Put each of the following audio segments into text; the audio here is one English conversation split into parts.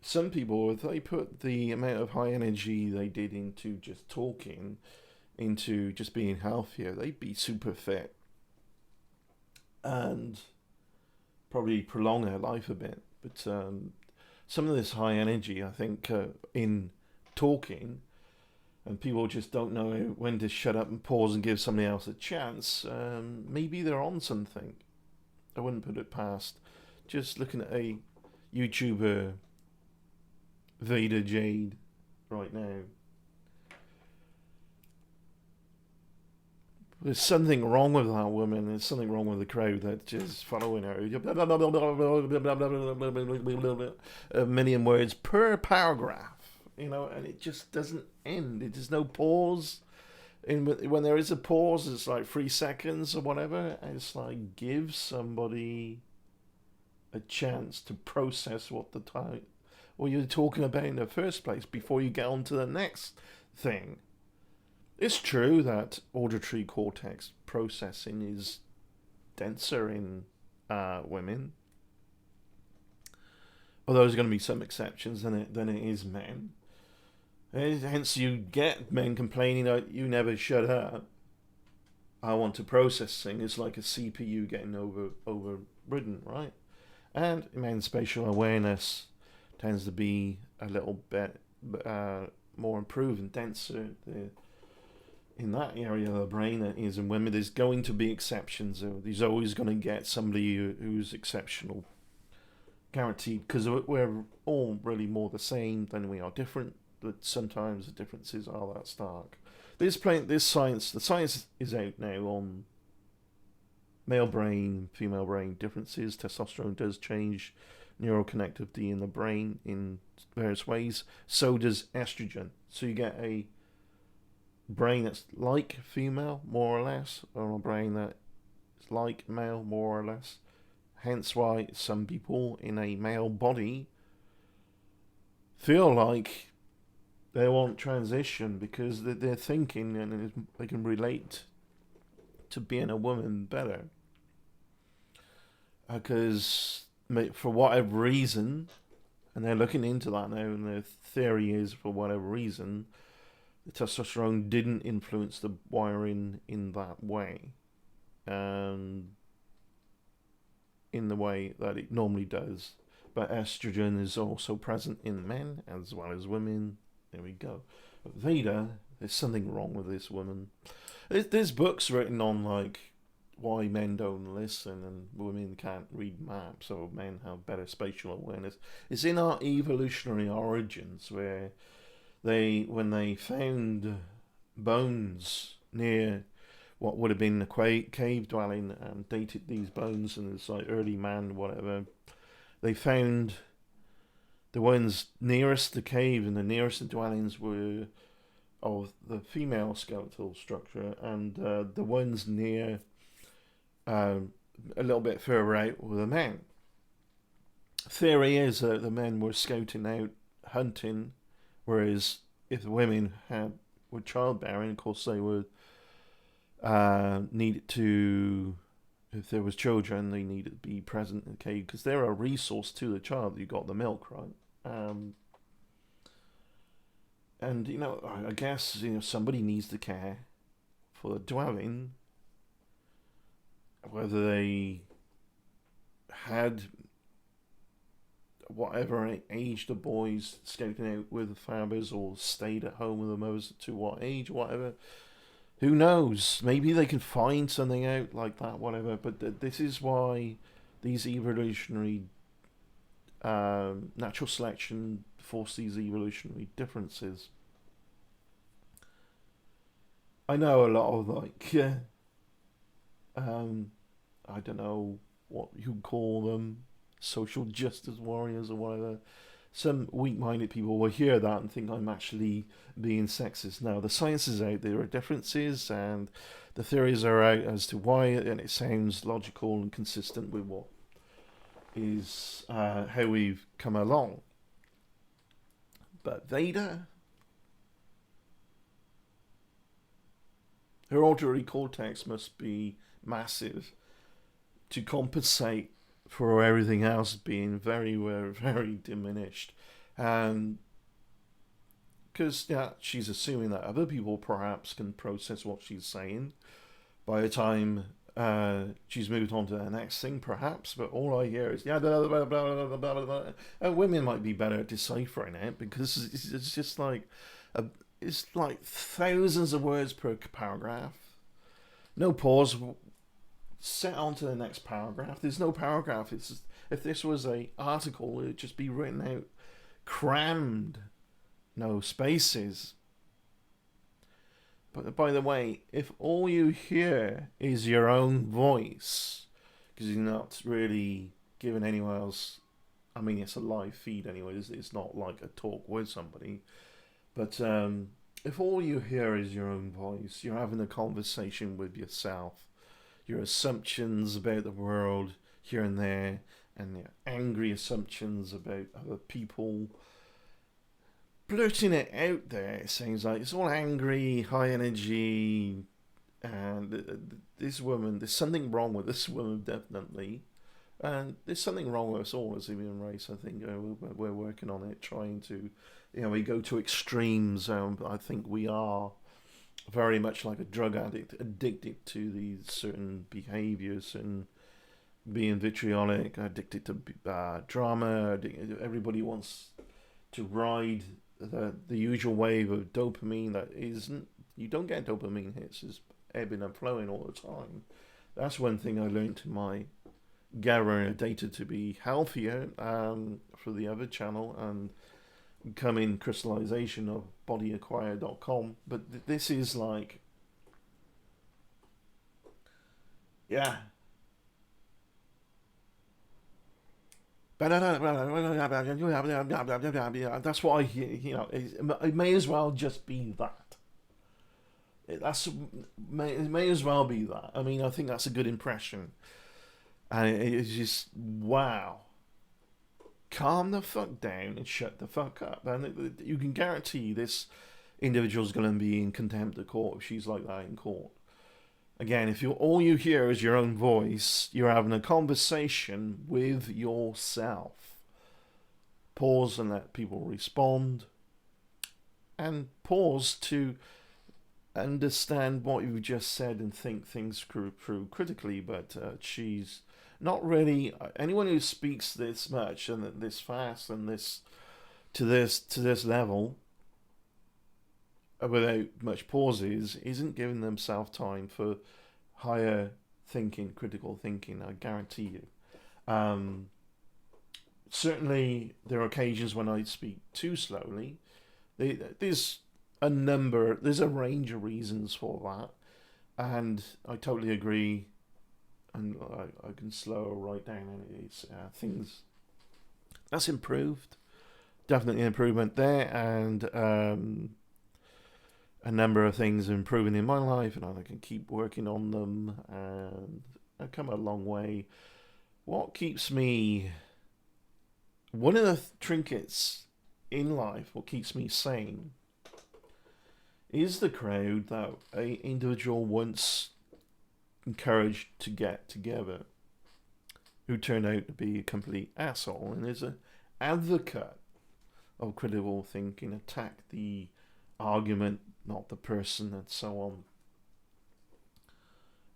some people, if they put the amount of high energy they did into just talking, into just being healthier, they'd be super fit and probably prolong their life a bit. But some of this high energy, I think, in talking, and people just don't know when to shut up and pause and give somebody else a chance. Maybe they're on something. I wouldn't put it past. Just looking at a YouTuber, Vader Jade, right now. There's something wrong with that woman. There's something wrong with the crowd that's just following her. A million words per paragraph, and it just doesn't end. There's no pause. And when there is a pause, it's like 3 seconds or whatever. And it's like give somebody a chance to process what you're talking about in the first place before you get on to the next thing. It's true that auditory cortex processing is denser in women, although there's going to be some exceptions than it is men. Hence, you get men complaining that you never shut up. I want to process things. It's like a CPU getting overridden, right? And men's spatial awareness tends to be a little bit more improved and denser. In that area of the brain that is in women. There's going to be exceptions. There's always going to get somebody who's exceptional, guaranteed, because we're all really more the same than we are different, but sometimes the differences are that stark. The science is out now on male brain, female brain differences. Testosterone does change neuroconnectivity in the brain in various ways. So does estrogen. So you get a brain that's like female, more or less, or a brain that's like male, more or less. Hence why some people in a male body feel like they want transition because they're thinking and they can relate to being a woman better. Because for whatever reason, and they're looking into that now, and their theory is for whatever reason, the testosterone didn't influence the wiring in that way, in the way that it normally does. But estrogen is also present in men as well as women. There we go. But Veda, there's something wrong with this woman. There's books written on like why men don't listen and women can't read maps, or men have better spatial awareness. It's in our evolutionary origins where when they found bones near what would have been a cave dwelling and dated these bones, and it's like early man, whatever, they found the ones nearest the cave and the nearest the dwellings were of the female skeletal structure, and the ones near a little bit further out were the men. Theory is that the men were scouting out hunting, whereas if the women were childbearing, of course they would need to. If there was children, they needed to be present in the cave because they're a resource to the child. You got the milk, right? And I guess somebody needs to care for the dwelling, whether they had whatever age the boys scouting out with the fathers or stayed at home with the mothers to what age, whatever. Who knows? Maybe they can find something out like that, whatever. But this is why these evolutionary natural selection force these evolutionary differences. I know a lot of I don't know what you call them, social justice warriors or whatever. Some weak-minded people will hear that and think I'm actually being sexist. Now the science is out. There are differences, and the theories are out as to why, and it sounds logical and consistent with what is how we've come along. But Veda, her auditory cortex must be massive to compensate for everything else being very, very, very diminished. Because yeah, she's assuming that other people perhaps can process what she's saying by the time she's moved on to the next thing, perhaps. But all I hear is yeah, blah, blah, blah, blah, blah, blah, blah. And women might be better at deciphering it because it's just like it's like thousands of words per paragraph. No pause. Set on to the next paragraph. There's no paragraph. It's just, if this was a article, it'd just be written out, crammed, no spaces. But by the way, if all you hear is your own voice, because you're not really giving anyone else, I mean, it's a live feed anyway, it's not like a talk with somebody, but if all you hear is your own voice, you're having a conversation with yourself, your assumptions about the world here and there, and your angry assumptions about other people, blurting it out there, it seems like it's all angry, high energy, and this woman, there's something wrong with this woman, definitely. And there's something wrong with us all as a human race, I think. We're working on it, trying to, we go to extremes. I think we are very much like a drug addict, addicted to these certain behaviors and being vitriolic, addicted to drama. Everybody wants to ride the usual wave of dopamine that isn't. You don't get dopamine hits; it's ebbing and flowing all the time. That's one thing I learned in my gathering data to be healthier for the other channel and coming crystallization of bodyacquire.com. But this is like, yeah. That's what I hear. It may as well just be that. It may as well be that. I mean, I think that's a good impression. And it's just, wow. Calm the fuck down and shut the fuck up. And you can guarantee this individual's going to be in contempt of court if she's like that in court. Again, if all you hear is your own voice, you're having a conversation with yourself. Pause and let people respond. And pause to understand what you just said and think things through critically. But she's not really anyone who speaks this much and this fast and this to this level without much pauses isn't giving themselves time for higher thinking, critical thinking. I guarantee you. Certainly, there are occasions when I speak too slowly. There's a range of reasons for that, and I totally agree. And I can slow right down, and it's things that's improved, definitely an improvement there, and a number of things improving in my life, and I can keep working on them, and I've come a long way. What keeps me, one of the trinkets in life, what keeps me sane, is the crowd that an individual once encouraged to get together, who turned out to be a complete asshole, and is an advocate of critical thinking, attack the argument, not the person, and so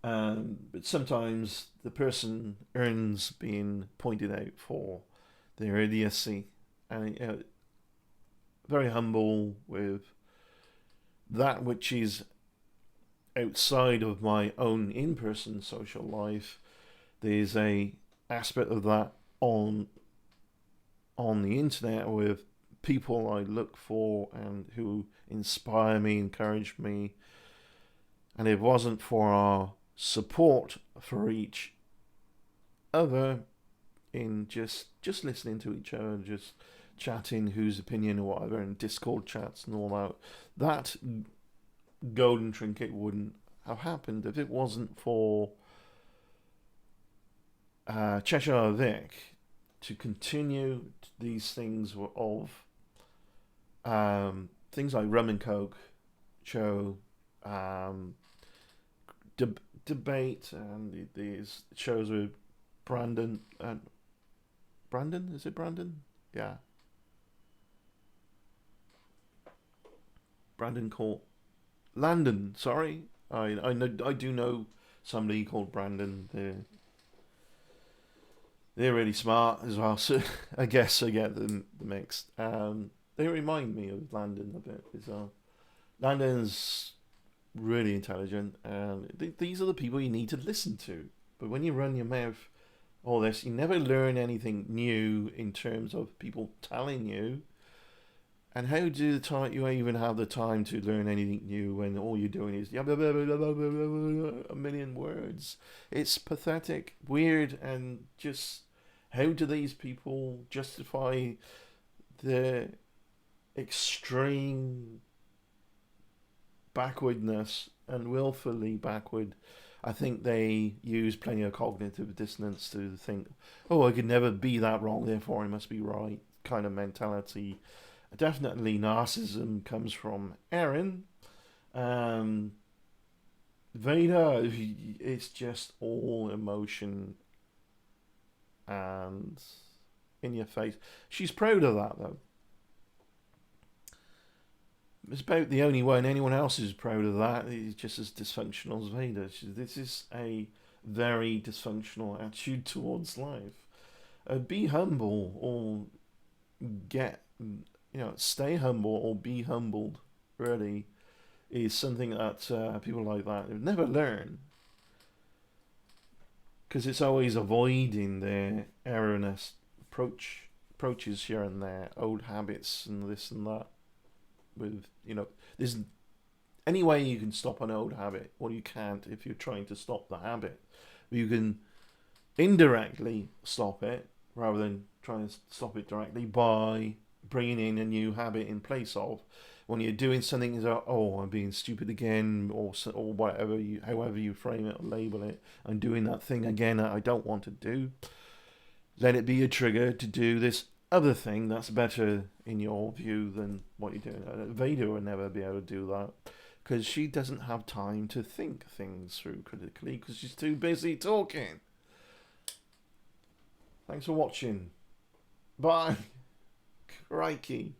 on. But sometimes the person earns being pointed out for their idiocy, and very humble with that which is outside of my own in-person social life. There's a aspect of that on the internet with people I look for and who inspire me, encourage me. And if it wasn't for our support for each other in just listening to each other, just chatting whose opinion or whatever, and Discord chats and all that golden trinket wouldn't have happened if it wasn't for Cheshire Vic to continue these things of things like Rum and Coke show, debate, and these shows with Brandon. Brandon, is it Brandon? Yeah. Brandon called Landon. Sorry, I do know somebody called Brandon. They're really smart as well. So I guess I get them mixed. They remind me of Landon a bit as well. Landon's really intelligent, and these are the people you need to listen to. But when you run your mouth all this, you never learn anything new in terms of people telling you. And how do the time you even have the time to learn anything new when all you're doing is a million words? It's pathetic, weird, and just how do these people justify the extreme backwardness and willfully backward? I think they use plenty of cognitive dissonance to think, oh, I could never be that wrong, therefore I must be right kind of mentality. Definitely narcissism comes from Eren. Vader, it's just all emotion and in your face. She's proud of that, though. It's about the only one anyone else is proud of that. He's just as dysfunctional as Vader. This is a very dysfunctional attitude towards life. Be humble or get, stay humble or be humbled, really, is something that people like that never learn. Because it's always avoiding their erroneous approaches here and there, old habits and this and that. With there's any way you can stop an old habit, or you can't if you're trying to stop the habit. You can indirectly stop it rather than trying to stop it directly by bringing in a new habit in place of. When you're doing something, is oh, I'm being stupid again, or whatever however you frame it or label it, I'm doing that thing again that I don't want to do. Let it be a trigger to do this other thing that's better in your view than what you're doing. Vader will never be able to do that because she doesn't have time to think things through critically because she's too busy talking. Thanks for watching. Bye. Crikey.